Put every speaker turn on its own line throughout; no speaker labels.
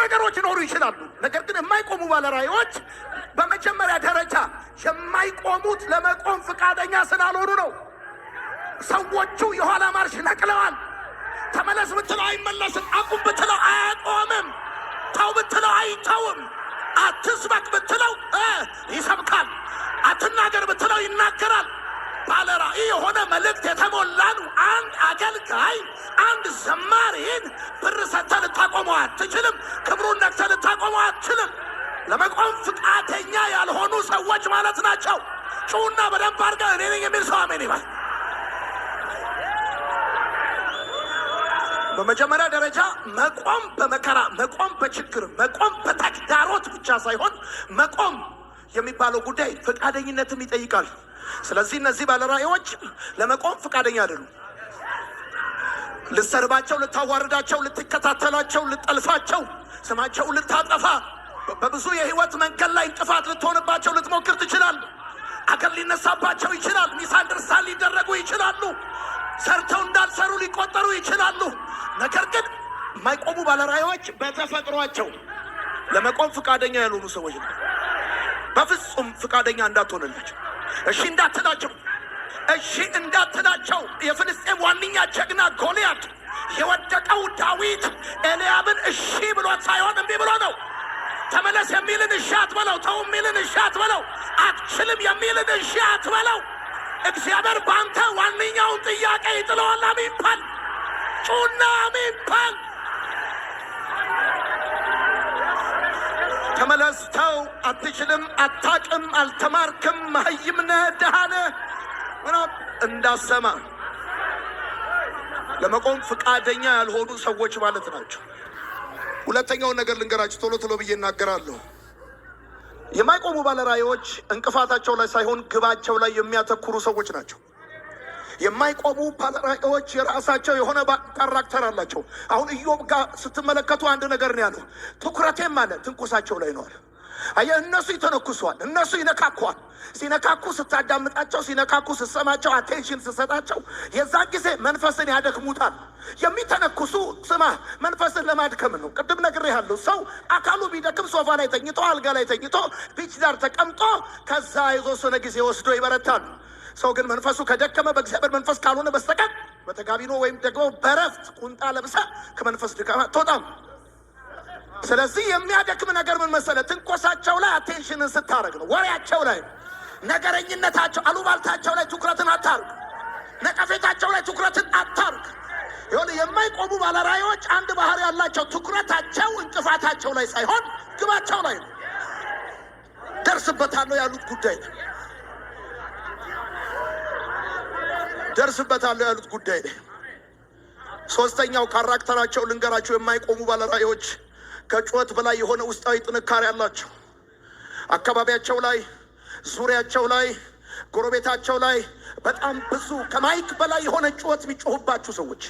ነገሮች ሊኖሩ ይችላሉ። ነገር ግን የማይቆሙ ባለራእዮች በመጀመሪያ ደረጃ የማይቆሙት ለመቆም ፈቃደኛ ስላልሆኑ ነው። ሰዎቹ የኋላ ማርሽ ነቅለዋል። ተመለስ ብትለው አይመለስም። አቁም ብትለው አያቆምም። ተው ብትለው አይተውም። አትስበክ ብትለው ይሰብካል። አትናገር ብትለው ይናገራል። ባለራእይ የሆነ መልእክት የተሞላ ነው። አንድ አገልጋይ አንድ ዘማሪን ብር ሰጥተህ ልታቆመው አትችልም። ክብሩን ነክተህ ልታቆመው አትችልም። ለመቆም ፈቃደኛ ያልሆኑ ሰዎች ማለት ናቸው። ጩና በደንብ አድርገህ እኔ ነኝ የሚል ሰው አሜን ይበል። በመጀመሪያ ደረጃ መቆም በመከራ መቆም በችግር መቆም በተግዳሮት ብቻ ሳይሆን መቆም የሚባለው ጉዳይ ፈቃደኝነትም ይጠይቃል። ስለዚህ እነዚህ ባለራእዮች ለመቆም ፈቃደኛ አይደሉም። ልትሰርባቸው፣ ልታዋርዳቸው፣ ልትከታተላቸው፣ ልጠልፋቸው፣ ስማቸው ልታጠፋ፣ በብዙ የህይወት መንገድ ላይ እንቅፋት ልትሆንባቸው ልትሞክር ትችላል። አገር ሊነሳባቸው ይችላል። ሚስ አንደርስታንድ ሊደረጉ ይችላሉ። ሰርተው እንዳልሰሩ ሊቆጠሩ ይችላሉ። ነገር ግን የማይቆሙ ባለራእዮች በተፈጥሯቸው ለመቆም ፈቃደኛ ያልሆኑ ሰዎች ነው። በፍጹም ፈቃደኛ እንዳትሆንላቸው፣ እሺ እንዳትላቸው፣ እሺ እንዳትላቸው። የፍልስጤም ዋነኛ ጀግና ጎልያድ የወደቀው ዳዊት ኤልያብን እሺ ብሎት ሳይሆን እምቢ ብሎ ነው። ተመለስ የሚልን እሺ አትበለው። ተው የሚልን እሺ አትበለው። አትችልም የሚልን እሺ አትበለው። እግዚአብሔር በአንተ ዋነኛውን ጥያቄ ይጥለዋል። አሜን በል። ጩና አሜን በል። ተመለስ። ተው። አትችልም፣ አታቅም፣ አልተማርክም፣ መሀይም ነህ፣ ደሃ ነህ ምናምን እንዳሰማ ለመቆም ፈቃደኛ ያልሆኑ ሰዎች ማለት ናቸው። ሁለተኛውን ነገር ልንገራችሁ፣ ቶሎ ቶሎ ብዬ እናገራለሁ። የማይቆሙ ባለራእዮች እንቅፋታቸው ላይ ሳይሆን ግባቸው ላይ የሚያተኩሩ ሰዎች ናቸው። የማይቆሙ ባለራእዮች የራሳቸው የሆነ ካራክተር አላቸው። አሁን ኢዮብ ጋር ስትመለከቱ አንድ ነገር ነው ያለው። ትኩረቴም አለ ትንኩሳቸው ላይ ነው አለ። አየህ፣ እነሱ ይተነኩሷል፣ እነሱ ይነካኳል። ሲነካኩ ስታዳምጣቸው፣ ሲነካኩ ስትሰማቸው፣ አቴንሽን ስትሰጣቸው የዛን ጊዜ መንፈስን ያደክሙታል። የሚተነኩሱ ስማ መንፈስን ለማድከም ነው። ቅድም ነግሬሃለሁ። ሰው አካሉ ቢደክም ሶፋ ላይ ተኝቶ፣ አልጋ ላይ ተኝቶ፣ ቢች ዳር ተቀምጦ ከዛ የተወሰነ ጊዜ ወስዶ ይበረታል። ሰው ግን መንፈሱ ከደከመ በእግዚአብሔር መንፈስ ካልሆነ በስተቀር በተጋቢኖ ወይም ደግሞ በረፍት ቁንጣ ለብሳ ከመንፈስ ድካም አትወጣም። ስለዚህ የሚያደክም ነገር ምን መሰለህ? ትንኮሳቸው ላይ አቴንሽንን ስታደርግ ነው። ወሬያቸው ላይ፣ ነገረኝነታቸው፣ አሉባልታቸው ላይ ትኩረትን አታርግ። ነቀፌታቸው ላይ ትኩረትን አታርግ። ይሁን የማይቆሙ ባለራእዮች አንድ ባህሪ ያላቸው፣ ትኩረታቸው እንቅፋታቸው ላይ ሳይሆን ግባቸው ላይ ነው። ደርስበታለሁ ያሉት ጉዳይ ነው። ደርስበታለሁ ያሉት ጉዳይ ነው። ሶስተኛው ካራክተራቸው ልንገራቸው። የማይቆሙ ባለራእዮች ከጩኸት በላይ የሆነ ውስጣዊ ጥንካሬ አላቸው። አካባቢያቸው ላይ፣ ዙሪያቸው ላይ፣ ጎረቤታቸው ላይ በጣም ብዙ ከማይክ በላይ የሆነ ጩኸት የሚጮሁባችሁ ሰዎች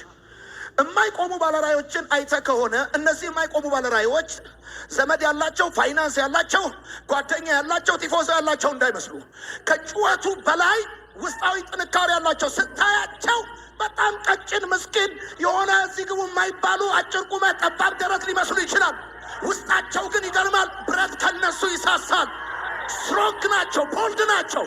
የማይቆሙ ባለራእዮችን አይተህ ከሆነ እነዚህ የማይቆሙ ባለራእዮች ዘመድ ያላቸው፣ ፋይናንስ ያላቸው፣ ጓደኛ ያላቸው፣ ቲፎዞ ያላቸው እንዳይመስሉ። ከጩኸቱ በላይ ውስጣዊ ጥንካሬ ያላቸው ስታያቸው በጣም ቀጭን ምስኪን የሆነ እዚህ ግቡ የማይባሉ አጭር ቁመት ጠባብ ደረት ሊመስሉ ይችላል። ውስጣቸው ግን ይገርማል። ብረት ከነሱ ይሳሳል። ስትሮንግ ናቸው፣ ቦልድ ናቸው።